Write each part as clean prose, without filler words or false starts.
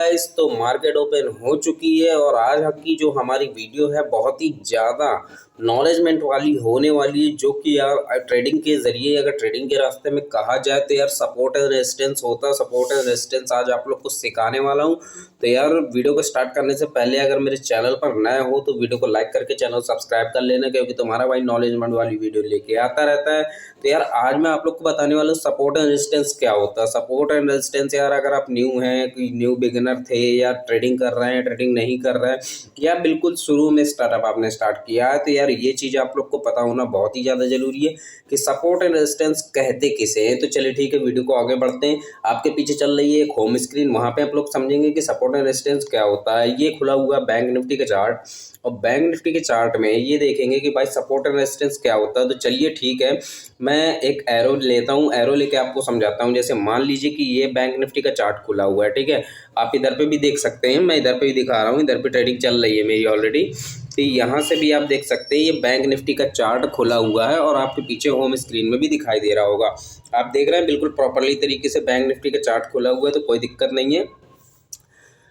Guys तो market open हो चुकी है और आज की जो हमारी वीडियो है बहुत ही ज़्यादा नॉलेजमेंट वाली होने वाली है, जो कि यार ट्रेडिंग के ज़रिए अगर ट्रेडिंग के रास्ते में कहा जाए तो यार सपोर्ट एंड रेजिस्टेंस होता है। सपोर्ट एंड रेजिस्टेंस आज आप लोग को सिखाने वाला हूं। तो यार वीडियो को स्टार्ट करने से पहले अगर मेरे चैनल पर नए हो तो वीडियो को लाइक करके चैनल सब्सक्राइब कर लेना, क्योंकि तुम्हारा भाई नॉलेजमेंट वाली वीडियो लेके आता रहता है। तो यार आज मैं आप लोग को बताने वाला हूँ सपोर्ट एंड रेजिस्टेंस क्या होता है। सपोर्ट एंड रेजिस्टेंस यार अगर आप न्यू हैं, कोई न्यू बिगिनर थे या ट्रेडिंग कर रहे हैं, ट्रेडिंग नहीं कर रहे हैं, या बिल्कुल शुरू में स्टार्टअप आपने स्टार्ट किया है, तो यार ये चीज़ आप लोग को पता होना बहुत ही ज़्यादा जरूरी है कि सपोर्ट एंड रेजिस्टेंस कहते किसे हैं। तो चलिए ठीक है, वीडियो को आगे बढ़ते हैं। आपके पीछे चल रही है एक होम स्क्रीन, वहाँ पे आप लोग समझेंगे कि सपोर्ट एंड रेजिस्टेंस क्या होता है। ये खुला हुआ बैंक निफ्टी का चार्ट, और बैंक निफ्टी के चार्ट में ये देखेंगे कि भाई सपोर्ट एंड रेजिस्टेंस क्या होता है। तो चलिए ठीक है, मैं एक एरो लेता हूँ, एरो लेके आपको समझाता हूँ। जैसे मान लीजिए कि ये बैंक निफ्टी का चार्ट खुला हुआ है, ठीक है। आप इधर पे भी देख सकते हैं, मैं इधर पे भी दिखा रहा हूँ, इधर पे ट्रेडिंग चल रही है मेरी ऑलरेडी। तो यहाँ से भी आप देख सकते हैं ये बैंक निफ्टी का चार्ट खुला हुआ है, और आपके पीछे होम स्क्रीन में भी दिखाई दे रहा होगा। आप देख रहे हैं बिल्कुल प्रॉपरली तरीके से बैंक निफ्टी का चार्ट खुला हुआ है, तो कोई दिक्कत नहीं है।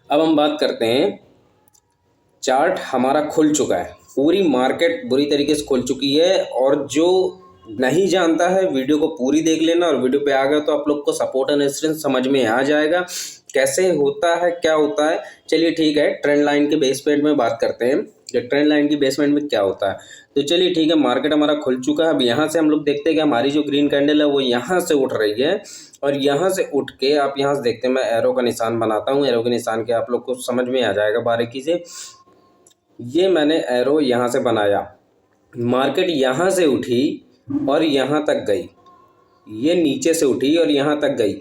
अब हम बात करते हैं, चार्ट हमारा खुल चुका है, पूरी मार्केट बुरी तरीके से खुल चुकी है। और जो नहीं जानता है वीडियो को पूरी देख लेना, और वीडियो पे आ गया तो आप लोग को सपोर्ट एंड रेजिस्टेंस समझ में आ जाएगा कैसे होता है, क्या होता है। चलिए ठीक है, ट्रेंड लाइन के बेसमेंट में बात करते हैं कि ट्रेंड लाइन की बेसमेंट में क्या होता है। तो चलिए ठीक है, मार्केट हमारा खुल चुका है। अब यहाँ से हम लोग देखते हैं कि हमारी जो ग्रीन कैंडल है वो यहाँ से उठ रही है, और यहाँ से उठ के आप यहाँ से देखते हैं, मैं एरो का निशान बनाता हूँ। एरो के निशान के आप लोग को समझ में आ जाएगा बारीकी से। ये मैंने एरो यहाँ से बनाया, मार्केट यहाँ से उठी और यहाँ तक गई, ये नीचे से उठी और यहाँ तक गई,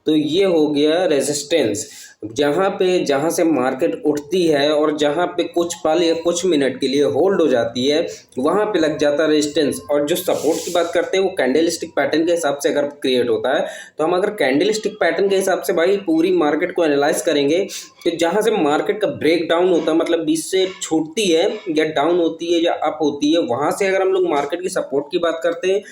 तो ये हो गया रेजिस्टेंस। जहाँ से मार्केट उठती है और जहाँ पे कुछ पल या कुछ मिनट के लिए होल्ड हो जाती है, वहाँ पे लग जाता है रेजिस्टेंस। और जो सपोर्ट की बात करते हैं वो कैंडल स्टिक पैटर्न के हिसाब से अगर क्रिएट होता है, तो हम अगर कैंडल स्टिक पैटर्न के हिसाब से भाई पूरी मार्केट को एनालाइज करेंगे, तो जहाँ से मार्केट का ब्रेक डाउन होता है, मतलब बीच से छूटती है या डाउन होती है या अप होती है, वहाँ से अगर हम लोग मार्केट की सपोर्ट की बात करते हैं,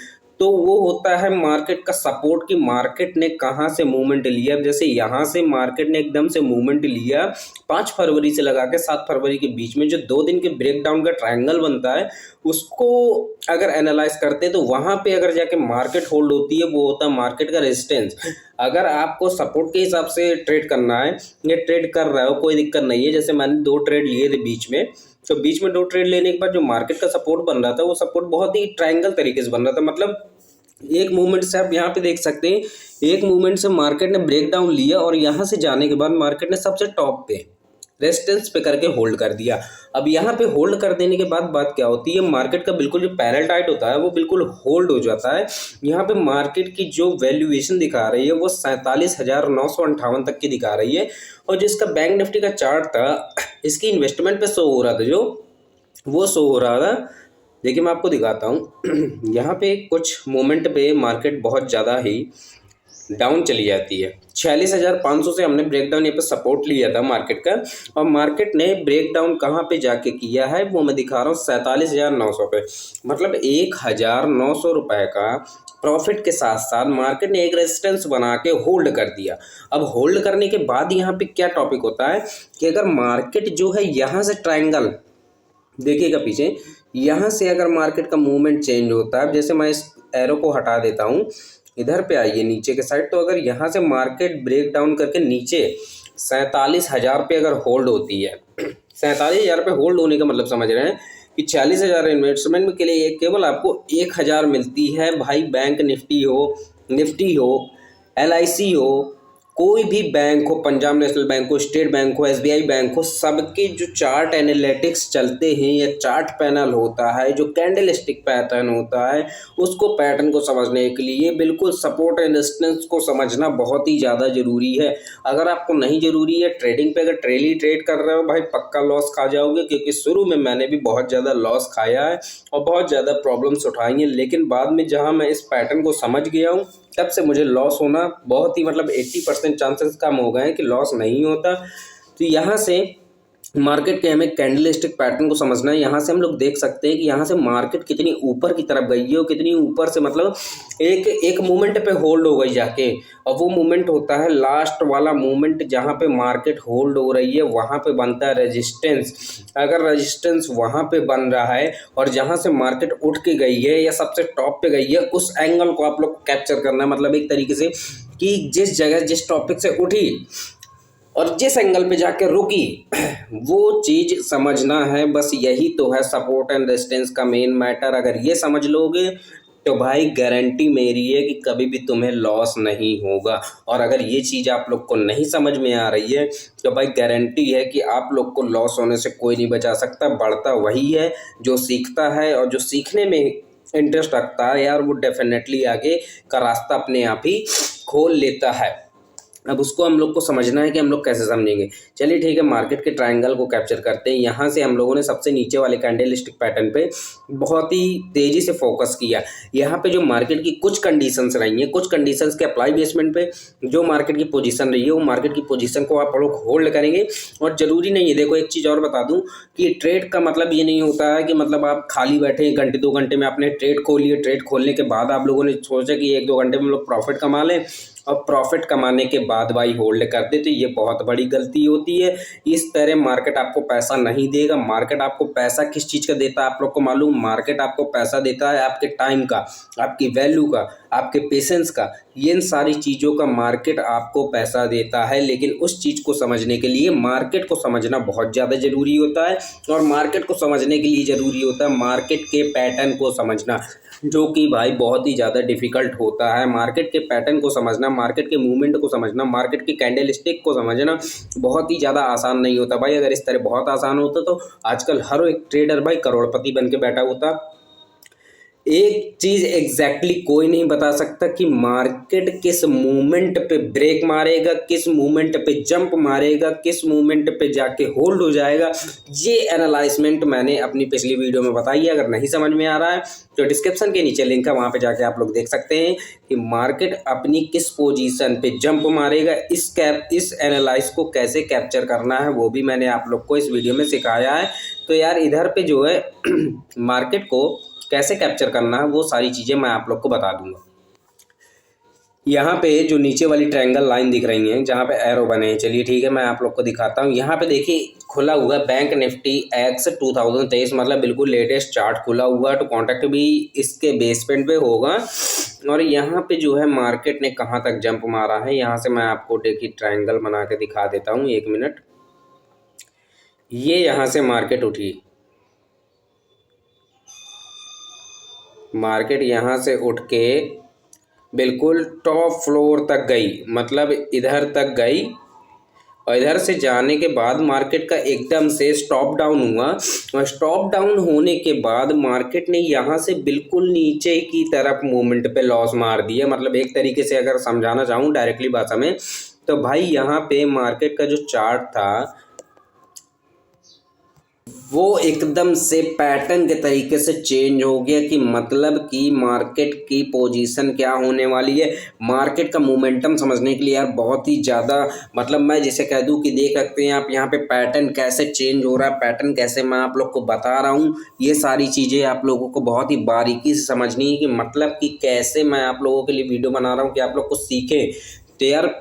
तो वो होता है मार्केट का सपोर्ट की मार्केट ने कहाँ से मूवमेंट लिया। जैसे यहाँ से मार्केट ने एकदम से मूवमेंट लिया 5 फरवरी से लगा के 7 फरवरी के बीच में, जो 2 दिन के ब्रेकडाउन का ट्रायंगल बनता है, उसको अगर एनालाइज करते हैं तो वहाँ पे अगर जाके मार्केट होल्ड होती है, वो होता है मार्केट का रेजिस्टेंस। अगर आपको सपोर्ट के हिसाब से ट्रेड करना है या ट्रेड कर रहे हो, कोई दिक्कत नहीं है। जैसे मैंने 2 ट्रेड लिए थे बीच में, तो बीच में 2 ट्रेड लेने के बाद जो मार्केट का सपोर्ट बन रहा था, वो सपोर्ट बहुत ही ट्रायंगल तरीके से बन रहा था। मतलब एक मूवमेंट से आप यहाँ पे देख सकते हैं, एक मूवमेंट से मार्केट ने ब्रेक डाउन लिया और यहाँ से जाने के बाद मार्केट ने सबसे टॉप पे रेजिस्टेंस पे करके होल्ड कर दिया। अब यहाँ पे होल्ड कर देने के बाद बात क्या होती है, मार्केट का बिल्कुल जो पैरेलल टाइट होता है वो बिल्कुल होल्ड हो जाता है। यहाँ पे मार्केट की जो वैल्यूएशन दिखा रही है वो 47,958 तक की दिखा रही है। और जिसका बैंक निफ्टी का चार्ट था, इसकी इन्वेस्टमेंट पे शो हो रहा था, जो वो शो हो रहा था, देखिए मैं आपको दिखाता हूँ। यहाँ पे कुछ मोमेंट पे मार्केट बहुत ज़्यादा ही डाउन चली जाती है। 46,500 से हमने ब्रेकडाउन यहाँ पे सपोर्ट लिया था मार्केट का, और मार्केट ने ब्रेकडाउन कहाँ पे जाके किया है वो मैं दिखा रहा हूँ 47,900 पे। मतलब 1,900 रुपये का प्रॉफिट के साथ साथ मार्केट ने एक रेजिस्टेंस बना के होल्ड कर दिया। अब होल्ड करने के बाद यहाँ पे क्या टॉपिक होता है कि अगर मार्केट जो है यहाँ से ट्रायंगल देखिएगा पीछे, यहाँ से अगर मार्केट का मूवमेंट चेंज होता है, जैसे मैं इस एरो को हटा देता हूँ, इधर पे आइए नीचे के साइड, तो अगर यहाँ से मार्केट ब्रेक डाउन करके नीचे 47,000 पे अगर होल्ड होती है, 47,000 पे होल्ड होने का मतलब समझ रहे हैं कि 40,000 इन्वेस्टमेंट के लिए केवल आपको 1,000 मिलती है। भाई बैंक निफ्टी हो, निफ्टी हो, LIC हो, कोई भी बैंक हो, पंजाब नेशनल बैंक हो, स्टेट बैंक हो, SBI बैंक हो, सबके जो चार्ट एनालिटिक्स चलते हैं या चार्ट पैनल होता है, जो कैंडल स्टिक पैटर्न होता है, उसको पैटर्न को समझने के लिए बिल्कुल सपोर्ट एंड रेजिस्टेंस को समझना बहुत ही ज़्यादा ज़रूरी है। अगर आपको नहीं ज़रूरी है, ट्रेडिंग पे अगर ट्रेली ट्रेड कर रहे हो भाई, पक्का लॉस खा जाओगे, क्योंकि शुरू में मैंने भी बहुत ज़्यादा लॉस खाया है और बहुत ज़्यादा प्रॉब्लम्स उठाई हैं। लेकिन बाद में जहाँ मैं इस पैटर्न को समझ गया हूँ, तब से मुझे लॉस होना बहुत ही मतलब 80% चांसेस कम हो गए हैं कि लॉस नहीं होता। तो यहाँ से मार्केट के हमें कैंडलस्टिक पैटर्न को समझना है। यहाँ से हम लोग देख सकते हैं कि यहाँ से मार्केट कितनी ऊपर की तरफ गई है और कितनी ऊपर से मतलब एक एक मूवमेंट पे होल्ड हो गई जाके, और वो मूवमेंट होता है लास्ट वाला मूवमेंट जहाँ पे मार्केट होल्ड हो रही है, वहाँ पे बनता है रेजिस्टेंस। अगर रेजिस्टेंस वहाँ पे बन रहा है और जहाँ से मार्केट उठ के गई है या सबसे टॉप पे गई है, उस एंगल को आप लोग को कैप्चर करना है। मतलब एक तरीके से कि जिस जगह जिस टॉपिक से उठी और जिस एंगल पे जाके रुकी वो चीज़ समझना है। बस यही तो है सपोर्ट एंड रेजिस्टेंस का मेन मैटर। अगर ये समझ लोगे तो भाई गारंटी मेरी है कि कभी भी तुम्हें लॉस नहीं होगा। और अगर ये चीज़ आप लोग को नहीं समझ में आ रही है तो भाई गारंटी है कि आप लोग को लॉस होने से कोई नहीं बचा सकता। बढ़ता वही है जो सीखता है, और जो सीखने में इंटरेस्ट रखता है यार वो डेफिनेटली आगे का रास्ता अपने आप ही खोल लेता है। अब उसको हम लोग को समझना है कि हम लोग कैसे समझेंगे। चलिए ठीक है, मार्केट के ट्रायंगल को कैप्चर करते हैं। यहाँ से हम लोगों ने सबसे नीचे वाले कैंडलस्टिक पैटर्न पे बहुत ही तेज़ी से फोकस किया। यहाँ पे जो मार्केट की कुछ कंडीशंस रही हैं, कुछ कंडीशंस के अप्लाई बेसमेंट पे जो मार्केट की पोजीशन रही है, वो मार्केट की पोजीशन को आप लोग होल्ड करेंगे। और ज़रूरी नहीं है, देखो एक चीज़ और बता दूँ कि ट्रेड का मतलब ये नहीं होता है कि मतलब आप खाली बैठे घंटे 2 घंटे में आपने ट्रेड खोल लिए, ट्रेड खोलने के बाद आप लोगों ने सोचा कि 1-2 घंटे में हम लोग प्रॉफिट कमा लें और प्रॉफिट कमाने के बाद बाई होल्ड कर दे, तो ये बहुत बड़ी गलती होती है। इस तरह मार्केट आपको पैसा नहीं देगा। मार्केट आपको पैसा किस चीज़ का देता है आप लोग को मालूम? मार्केट आपको पैसा देता है आपके टाइम का, आपकी वैल्यू का, आपके पेशेंस का। इन सारी चीज़ों का मार्केट आपको पैसा देता है। लेकिन उस चीज़ को समझने के लिए मार्केट को समझना बहुत ज़्यादा ज़रूरी होता है। और मार्केट को समझने के लिए ज़रूरी होता है मार्केट के पैटर्न को समझना, जो कि भाई बहुत ही ज़्यादा डिफ़िकल्ट होता है। मार्केट के पैटर्न को समझना, मार्केट के मूवमेंट को समझना, मार्केट की कैंडलस्टिक को समझना बहुत ही ज़्यादा आसान नहीं होता भाई। अगर इस तरह बहुत आसान होता तो आजकल हर एक ट्रेडर भाई करोड़पति बन के बैठा होता। एक चीज़ एग्जैक्टली कोई नहीं बता सकता कि मार्केट किस मूवमेंट पे ब्रेक मारेगा, किस मूवमेंट पे जंप मारेगा, किस मूवमेंट पे जाके होल्ड हो जाएगा। ये एनालाइजमेंट मैंने अपनी पिछली वीडियो में बताई है। अगर नहीं समझ में आ रहा है तो डिस्क्रिप्शन के नीचे लिंक है, वहाँ पे जाके आप लोग देख सकते हैं कि मार्केट अपनी किस पोजीशन पे जंप मारेगा। इस एनालाइज को कैसे कैप्चर करना है वो भी मैंने आप लोग को इस वीडियो में सिखाया है। तो यार इधर पे जो है मार्केट को कैसे कैप्चर करना है वो सारी चीज़ें मैं आप लोग को बता दूंगा। यहाँ पे जो नीचे वाली ट्रायंगल लाइन दिख रही हैं जहाँ पे एरो बने हैं, चलिए ठीक है मैं आप लोग को दिखाता हूँ। यहाँ पे देखिए खुला हुआ बैंक निफ्टी एक्स 2023, मतलब बिल्कुल लेटेस्ट चार्ट खुला हुआ है। तो कॉन्ट्रैक्ट भी इसके बेसमेंट पे होगा। और यहाँ पे जो है मार्केट ने कहाँ तक जंप मारा है, यहाँ से मैं आपको देखिए ट्रायंगल बना के दिखा देता हूँ, 1 मिनट। ये यहाँ से मार्केट उठी, मार्केट यहाँ से उठ के बिल्कुल टॉप फ्लोर तक गई, मतलब इधर तक गई। और इधर से जाने के बाद मार्केट का एकदम से स्टॉप डाउन हुआ। और स्टॉप डाउन होने के बाद मार्केट ने यहाँ से बिल्कुल नीचे की तरफ मूवमेंट पे लॉस मार दिया। मतलब एक तरीके से अगर समझाना चाहूँ डायरेक्टली भाषा में तो भाई यहाँ पे मार्केट का जो चार्ट था वो एकदम से पैटर्न के तरीके से चेंज हो गया। कि मतलब कि मार्केट की पोजीशन क्या होने वाली है। मार्केट का मोमेंटम समझने के लिए यार बहुत ही ज़्यादा, मतलब मैं जैसे कह दूं कि देख सकते हैं आप यहाँ पे पैटर्न कैसे चेंज हो रहा है, पैटर्न कैसे मैं आप लोग को बता रहा हूँ। ये सारी चीज़ें आप लोगों को बहुत ही बारीकी से समझनी है कि मतलब कि कैसे मैं आप लोगों के लिए वीडियो बना रहा हूँ कि आप लोग को सीखें। तो यार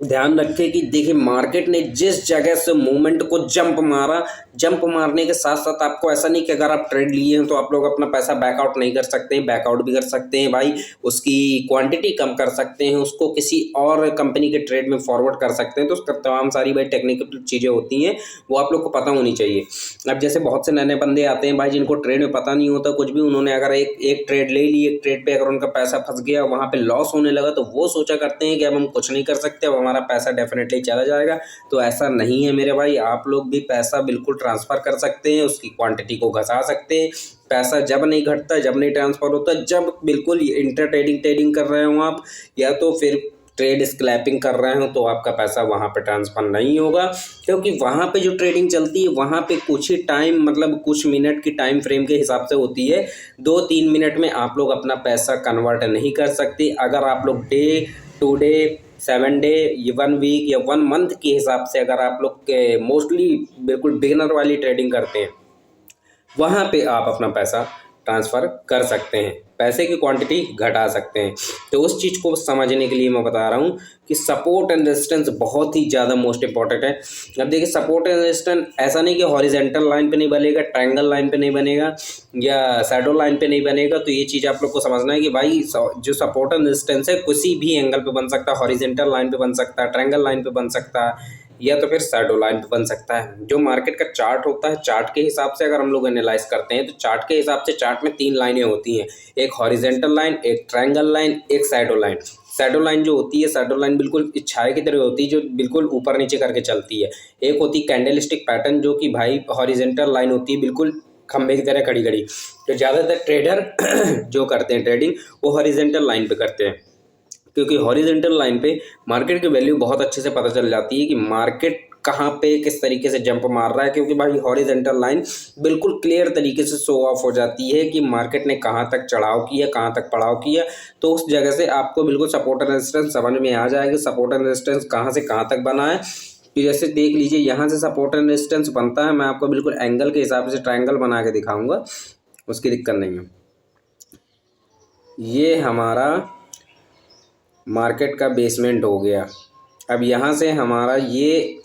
ध्यान रखें कि देखिए मार्केट ने जिस जगह से मूवमेंट को जंप मारा, जंप मारने के साथ साथ आपको ऐसा नहीं कि अगर आप ट्रेड लिए हैं तो आप लोग अपना पैसा बैकआउट नहीं कर सकते हैं, बैकआउट भी कर सकते हैं भाई। उसकी क्वांटिटी कम कर सकते हैं, उसको किसी और कंपनी के ट्रेड में फॉरवर्ड कर सकते हैं। तो उसका तमाम सारी भाई टेक्निकल चीज़ें होती हैं, वो आप लोग को पता होनी चाहिए। अब जैसे बहुत से नए नए बंदे आते हैं भाई जिनको ट्रेड में पता नहीं होता कुछ भी, उन्होंने अगर एक ट्रेड ले ली, एक ट्रेड पे अगर उनका पैसा फंस गया, वहाँ पे लॉस होने लगा, तो वो सोचा करते हैं कि अब हम कुछ नहीं कर सकते, अब हमारा पैसा डेफिनेटली चला जाएगा। तो ऐसा नहीं है मेरे भाई, आप लोग भी पैसा बिल्कुल ट्रांसफ़र कर सकते हैं, उसकी क्वांटिटी को घटा सकते हैं। पैसा जब नहीं घटता, जब नहीं ट्रांसफ़र होता, जब बिल्कुल इंटर ट्रेडिंग कर रहे हो आप, या तो फिर ट्रेड स्कैल्पिंग कर रहे हो, तो आपका पैसा वहाँ पे ट्रांसफ़र नहीं होगा। क्योंकि वहाँ पे जो ट्रेडिंग चलती है वहाँ पे कुछ ही टाइम, मतलब कुछ मिनट की टाइम फ्रेम के हिसाब से होती है। 2-3 मिनट में आप लोग अपना पैसा कन्वर्ट नहीं कर सकते। अगर आप लोग डे 2 डे, 7 डे, ये 1 वीक या 1 मंथ के हिसाब से अगर आप लोग मोस्टली बिल्कुल बिगिनर वाली ट्रेडिंग करते हैं, वहाँ पे आप अपना पैसा ट्रांसफ़र कर सकते हैं, पैसे की क्वांटिटी घटा सकते हैं। तो उस चीज़ को समझने के लिए मैं बता रहा हूँ कि सपोर्ट एंड रेजिस्टेंस बहुत ही ज़्यादा मोस्ट इंपॉर्टेंट है। अब देखिए, सपोर्ट एंड रेजिस्टेंस ऐसा नहीं कि हॉरिजेंटल लाइन पे नहीं बनेगा, ट्रायंगल लाइन पे नहीं बनेगा या शैडो लाइन पे नहीं बनेगा। तो ये चीज़ आप लोग को समझना है कि भाई जो सपोर्ट एंड रेजिस्टेंस है किसी भी एंगल पे बन सकता है, हॉरिजेंटल लाइन पे बन सकता है, ट्रायंगल लाइन पे बन सकता है, या तो फिर शैडो लाइन पे बन सकता है। जो मार्केट का चार्ट होता है, चार्ट के हिसाब से अगर हम लोग एनालाइज करते हैं तो चार्ट के हिसाब से चार्ट में 3 लाइनें होती हैं, एक हॉरिजेंटल लाइन, एक ट्रायंगल लाइन, एक शैडो लाइन। शैडो लाइन जो होती है, शैडो लाइन बिल्कुल छाए की तरह होती है, जो बिल्कुल ऊपर नीचे करके चलती है। एक होती है कैंडलस्टिक पैटर्न, जो कि भाई हॉरिजेंटल लाइन होती है, बिल्कुल खंबे की तरह खड़ी खड़ी। तो ज़्यादातर ट्रेडर जो करते हैं ट्रेडिंग, वो हॉरिजेंटल लाइन पे करते हैं, क्योंकि हॉरिजेंटल लाइन पे मार्केट की वैल्यू बहुत अच्छे से पता चल जाती है कि मार्केट कहाँ पे किस तरीके से जंप मार रहा है, क्योंकि भाई हॉरिजेंटल लाइन बिल्कुल क्लियर तरीके से शो ऑफ हो जाती है कि मार्केट ने कहाँ तक चढ़ाव किया, कहाँ तक पड़ाव किया। तो उस जगह से आपको बिल्कुल सपोर्ट एंड रेजिस्टेंस समझ में आ जाएगा, सपोर्ट एंड रेजिस्टेंस कहाँ से कहाँ तक बना है। तो जैसे देख लीजिए, यहाँ से सपोर्ट एंड रेजिस्टेंस बनता है, मैं आपको बिल्कुल एंगल के हिसाब से ट्रायंगल बना के दिखाऊंगा, उसकी दिक्कत नहीं है। ये हमारा मार्केट का बेसमेंट हो गया। अब यहाँ से हमारा ये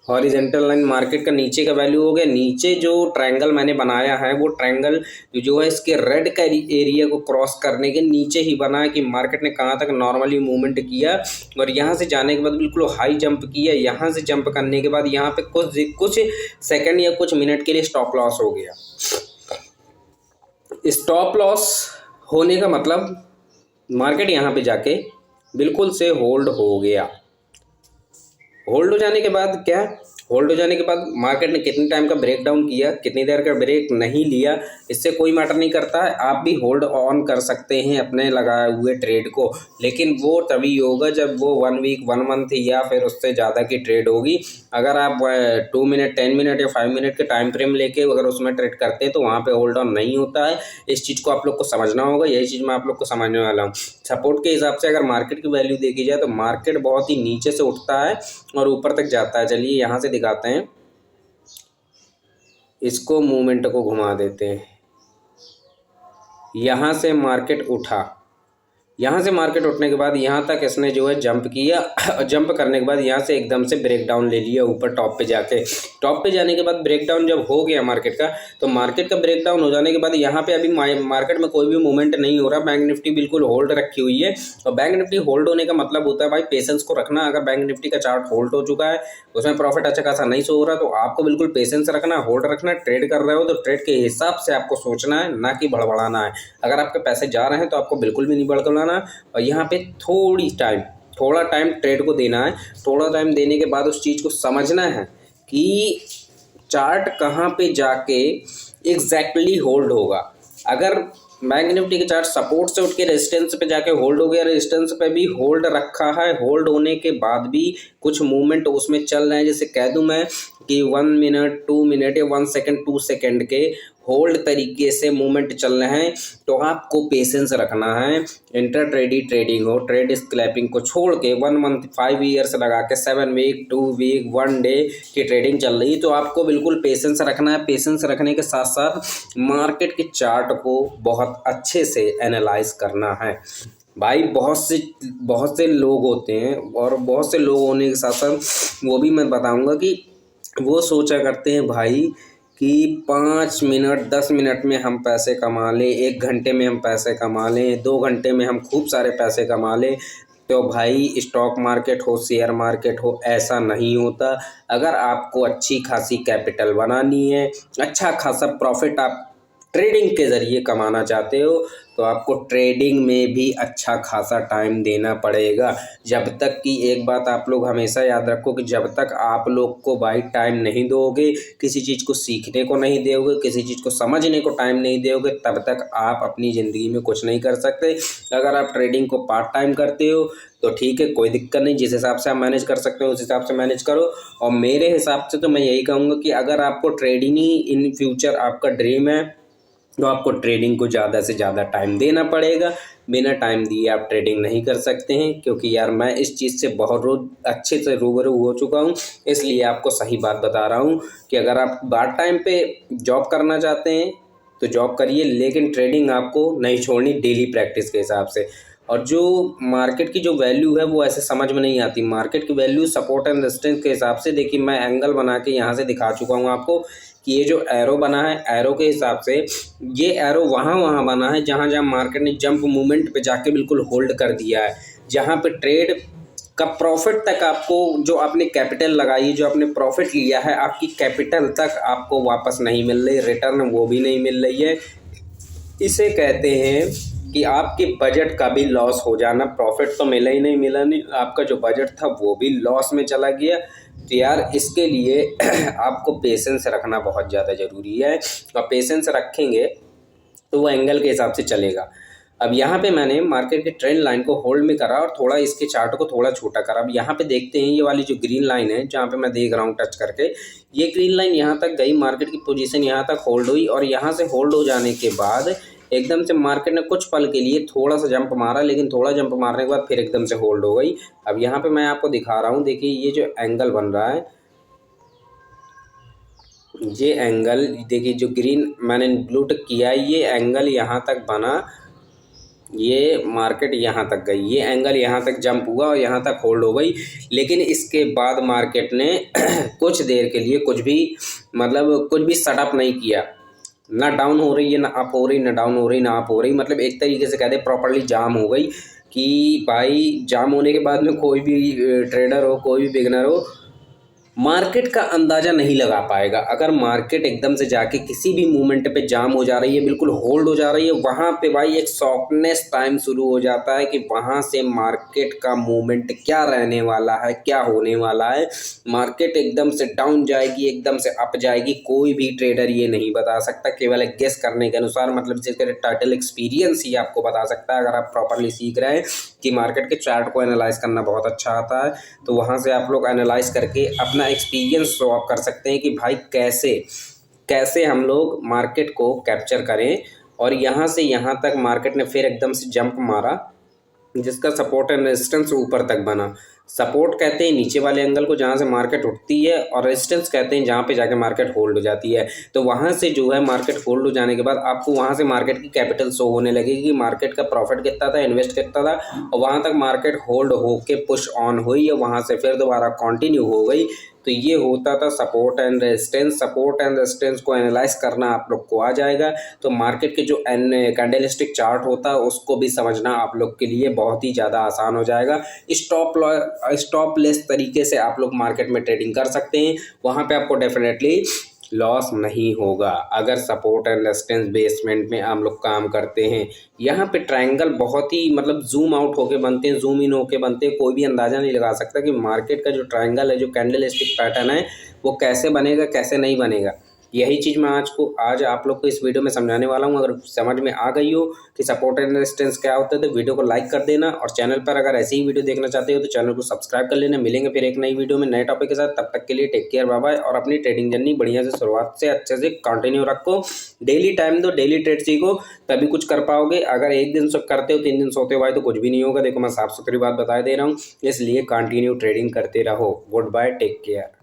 हॉरिजेंटल लाइन मार्केट का नीचे का वैल्यू हो गया। नीचे जो ट्रायंगल मैंने बनाया है, वो ट्रायंगल जो है इसके रेड का एरिया को क्रॉस करने के नीचे ही बना है कि मार्केट ने कहाँ तक नॉर्मली मूवमेंट किया, और यहाँ से जाने के बाद बिल्कुल हाई जंप किया। यहाँ से जंप करने के बाद यहाँ पे कुछ सेकंड या कुछ मिनट के लिए स्टॉप लॉस हो गया। स्टॉप लॉस होने का मतलब मार्केट यहाँ पे जाके बिल्कुल से होल्ड हो गया। होल्ड हो जाने के बाद क्या, होल्ड हो जाने के बाद मार्केट ने कितने टाइम का ब्रेक डाउन किया, कितनी देर का ब्रेक नहीं लिया, इससे कोई मैटर नहीं करता है। आप भी होल्ड ऑन कर सकते हैं अपने लगाए हुए ट्रेड को, लेकिन वो तभी होगा जब वो 1 वीक, 1 मंथ या फिर उससे ज़्यादा की ट्रेड होगी। अगर आप 2 मिनट, 10 मिनट या 5 मिनट के टाइम फ्रेम लेके अगर उसमें ट्रेड करते हैं तो वहाँ पे होल्ड ऑन नहीं होता है। इस चीज़ को आप लोग को समझना होगा, यही चीज़ मैं आप लोग को समझने वाला हूँ। सपोर्ट के हिसाब से अगर मार्केट की वैल्यू देखी जाए तो मार्केट बहुत ही नीचे से उठता है और ऊपर तक जाता है। चलिए यहाँ से दिखाते हैं, इसको मूवमेंट को घुमा देते हैं। यहाँ से मार्केट उठा, यहाँ से मार्केट उठने के बाद यहाँ तक इसने जो है जंप किया, जंप करने के बाद यहाँ से एकदम से ब्रेक डाउन ले लिया ऊपर टॉप पे जाके। टॉप पे जाने के बाद ब्रेक डाउन जब हो गया मार्केट का, तो मार्केट का ब्रेक डाउन हो जाने के बाद यहाँ पे अभी मार्केट में कोई भी मूवमेंट नहीं हो रहा। बैंक निफ्टी बिल्कुल होल्ड रखी हुई है, और बैंक निफ्टी होल्ड होने का मतलब होता है भाई पेशेंस को रखना। अगर बैंक निफ्टी का चार्ट होल्ड हो चुका है, उसमें प्रॉफिट अच्छा खासा नहीं शो हो रहा, तो आपको बिल्कुल पेशेंस रखना, होल्ड रखना। ट्रेड कर रहे हो तो ट्रेड के हिसाब से आपको सोचना है, ना कि भड़बड़ाना है। अगर आपके पैसे जा रहे हैं तो आपको बिल्कुल भी नहीं भड़बड़ाना। और यहाँ पे थोड़ा टाइम ट्रेड को देना है। थोड़ा टाइम देने के बाद उस चीज़ को समझना है कि चार्ट कहाँ पे जाके एग्जैक्टली होल्ड होगा। अगर बैंक निफ्टी के चार्ट सपोर्ट से उठ के रेजिस्टेंस पे जाके होल्ड हो गया, रेजिस्टेंस पे भी होल्ड रखा है, होल्ड होने के बाद भी कुछ मूवमेंट उसमें चल रहे हैं, जैसे कह दूं मैं कि 1 मिनट, 2 मिनट या 1 सेकेंड, 2 सेकेंड के होल्ड तरीके से मूवमेंट चल रहे हैं, तो आपको पेशेंस रखना है। इंटर ट्रेडिंग हो, ट्रेड स्कैल्पिंग को छोड़ के 1 मंथ, 5 ईयर्स लगा के 7 वीक, 2 वीक, 1 डे की ट्रेडिंग चल रही, तो आपको बिल्कुल पेशेंस रखना है। पेशेंस रखने के साथ साथ मार्केट के चार्ट को बहुत अच्छे से एनालाइज करना है। भाई बहुत से लोग होते हैं, और बहुत से लोग होने के साथ साथ वो भी मैं बताऊंगा कि वो सोचा करते हैं भाई कि 5 मिनट, 10 मिनट में हम पैसे कमा लें, 1 घंटे में हम पैसे कमा लें, 2 घंटे में हम खूब सारे पैसे कमा लें। तो भाई स्टॉक मार्केट हो, शेयर मार्केट हो, ऐसा नहीं होता। अगर आपको अच्छी खासी कैपिटल बनानी है, अच्छा खासा प्रॉफिट आप ट्रेडिंग के ज़रिए कमाना चाहते हो, तो आपको ट्रेडिंग में भी अच्छा खासा टाइम देना पड़ेगा। जब तक कि एक बात आप लोग हमेशा याद रखो कि जब तक आप लोग को भाई टाइम नहीं दोगे, किसी चीज़ को सीखने को नहीं दोगे, किसी चीज़ को समझने को टाइम नहीं दोगे, तब तक आप अपनी ज़िंदगी में कुछ नहीं कर सकते। अगर आप ट्रेडिंग को पार्ट टाइम करते हो तो ठीक है, कोई दिक्कत नहीं, जिस हिसाब से आप मैनेज कर सकते हो उस हिसाब से मैनेज करो। और मेरे हिसाब से तो मैं यही कहूँगा कि अगर आपको ट्रेडिंग ही इन फ्यूचर आपका ड्रीम है, तो आपको ट्रेडिंग को ज़्यादा से ज़्यादा टाइम देना पड़ेगा। बिना टाइम दिए आप ट्रेडिंग नहीं कर सकते हैं, क्योंकि यार मैं इस चीज़ से बहुत रोज अच्छे से रूबरू हो चुका हूँ, इसलिए आपको सही बात बता रहा हूँ कि अगर आप पार्ट टाइम पे जॉब करना चाहते हैं तो जॉब करिए, लेकिन ट्रेडिंग आपको नहीं छोड़नी डेली प्रैक्टिस के हिसाब से। और जो मार्केट की जो वैल्यू है वो ऐसे समझ में नहीं आती। मार्केट की वैल्यू सपोर्ट एंड रेजिस्टेंस के हिसाब से, देखिए मैं एंगल बना के यहाँ से दिखा चुका हूँ आपको कि ये जो एरो बना है, एरो के हिसाब से ये एरो वहाँ बना है जहाँ जहाँ मार्केट ने जंप मूवमेंट पे जाके बिल्कुल होल्ड कर दिया है, जहाँ पे ट्रेड का प्रॉफिट तक आपको, जो आपने कैपिटल लगाई, जो आपने प्रॉफिट लिया है, आपकी कैपिटल तक आपको वापस नहीं मिल रही, रिटर्न वो भी नहीं मिल रही है। इसे कहते हैं कि आपके बजट का भी लॉस हो जाना। प्रॉफिट तो मिला नहीं, आपका जो बजट था वो भी लॉस में चला गया। तो यार इसके लिए आपको पेशेंस रखना बहुत ज़्यादा ज़रूरी है, और पेशेंस रखेंगे तो वो एंगल के हिसाब से चलेगा। अब यहाँ पे मैंने मार्केट के ट्रेंड लाइन को होल्ड में करा और थोड़ा इसके चार्ट को थोड़ा छोटा करा। अब यहाँ पे देखते हैं ये वाली जो ग्रीन लाइन है, जहाँ पे मैं देख रहा हूँ टच करके, ये ग्रीन लाइन यहाँ तक गई, मार्केट की पोजीशन यहाँ तक होल्ड हुई, और यहाँ से होल्ड हो जाने के बाद एकदम से मार्केट ने कुछ पल के लिए थोड़ा सा जंप मारा, लेकिन थोड़ा जंप मारने के बाद फिर एकदम से होल्ड हो गई। अब यहाँ पे मैं आपको दिखा रहा हूँ, देखिए ये जो एंगल बन रहा है, ये एंगल देखिए, जो ग्रीन मैंने ब्लू टिक किया है, ये एंगल यहाँ तक बना, ये मार्केट यहाँ तक गई, ये एंगल यहाँ तक जंप हुआ और यहाँ तक होल्ड हो गई। लेकिन इसके बाद मार्केट ने कुछ देर के लिए कुछ भी सेटअप नहीं किया, ना डाउन हो रही है, ना अप हो रही, ना डाउन हो रही, ना अप हो रही। मतलब एक तरीके से कहते प्रॉपर्ली जाम हो गई। कि भाई जाम होने के बाद में कोई भी ट्रेडर हो, कोई भी बिगनर हो, मार्केट का अंदाज़ा नहीं लगा पाएगा। अगर मार्केट एकदम से जाके किसी भी मूवमेंट पे जाम हो जा रही है, बिल्कुल होल्ड हो जा रही है, वहाँ पे भाई एक शॉकनेस टाइम शुरू हो जाता है कि वहाँ से मार्केट का मूवमेंट क्या रहने वाला है, क्या होने वाला है। मार्केट एकदम से डाउन जाएगी, एकदम से अप जाएगी, कोई भी ट्रेडर ये नहीं बता सकता, केवल एक गेस करने के अनुसार, मतलब जिसका टाइटल एक्सपीरियंस ही आपको बता सकता है। अगर आप प्रॉपरली सीख रहे हैं कि मार्केट के चार्ट को एनालाइज करना बहुत अच्छा आता है, तो वहाँ से आप लोग एनालाइज करके अपना एक्सपीरियंस शो ऑफ कर सकते हैं कि भाई कैसे हम लोग मार्केट को कैप्चर करें। और यहाँ से यहाँ तक मार्केट ने फिर एकदम से जंप मारा, जिसका सपोर्ट एंड रेजिस्टेंस ऊपर तक बना। सपोर्ट कहते हैं नीचे वाले एंगल को जहाँ से मार्केट उठती है, और रेजिस्टेंस कहते हैं जहाँ पे जाके मार्केट होल्ड हो जाती है। तो वहाँ से जो है मार्केट होल्ड हो जाने के बाद आपको वहाँ से मार्केट की कैपिटल शो होने लगेगी कि मार्केट का प्रॉफिट कितना था, इन्वेस्ट कितना था, और वहाँ तक मार्केट होल्ड होके पुश ऑन हुई, और वहाँ से फिर दोबारा कंटिन्यू हो गई। तो ये होता था support and resistance. Support and resistance को एनालाइज करना आप लोग को आ जाएगा, तो मार्केट के जो कैंडलस्टिक चार्ट होता है उसको भी समझना आप लोग के लिए बहुत ही ज़्यादा आसान हो जाएगा। स्टॉप लेस तरीके से आप लोग मार्केट में ट्रेडिंग कर सकते हैं, वहाँ पे आपको डेफिनेटली लॉस नहीं होगा अगर सपोर्ट एंड रेजिस्टेंस बेसमेंट में हम लोग काम करते हैं। यहाँ पे ट्रायंगल बहुत ही जूम आउट होके बनते हैं, जूम इन होके बनते हैं। कोई भी अंदाज़ा नहीं लगा सकता कि मार्केट का जो ट्रायंगल है, जो कैंडलस्टिक पैटर्न है, वो कैसे बनेगा, कैसे नहीं बनेगा। यही चीज़ मैं आज आप लोग को इस वीडियो में समझाने वाला हूँ। अगर समझ में आ गई हो कि सपोर्ट एंड रेजिस्टेंस क्या होता है, तो वीडियो को लाइक कर देना, और चैनल पर अगर ऐसी ही वीडियो देखना चाहते हो तो चैनल को सब्सक्राइब कर लेना। मिलेंगे फिर एक नई वीडियो में नए टॉपिक के साथ। तब तक के लिए टेक केयर, बाय बाय। और अपनी ट्रेडिंग जर्नी बढ़िया से शुरुआत से अच्छे से कंटिन्यू रखो। डेली टाइम दो, डेली ट्रेड सीखो, तभी कुछ कर पाओगे। अगर एक दिन करते हो, 3 दिन सोते हो भाई, तो कुछ भी नहीं होगा। देखो मैं साफ सुथरी बात बता दे रहा हूँ, इसलिए कंटिन्यू ट्रेडिंग करते रहो। Goodbye, take care.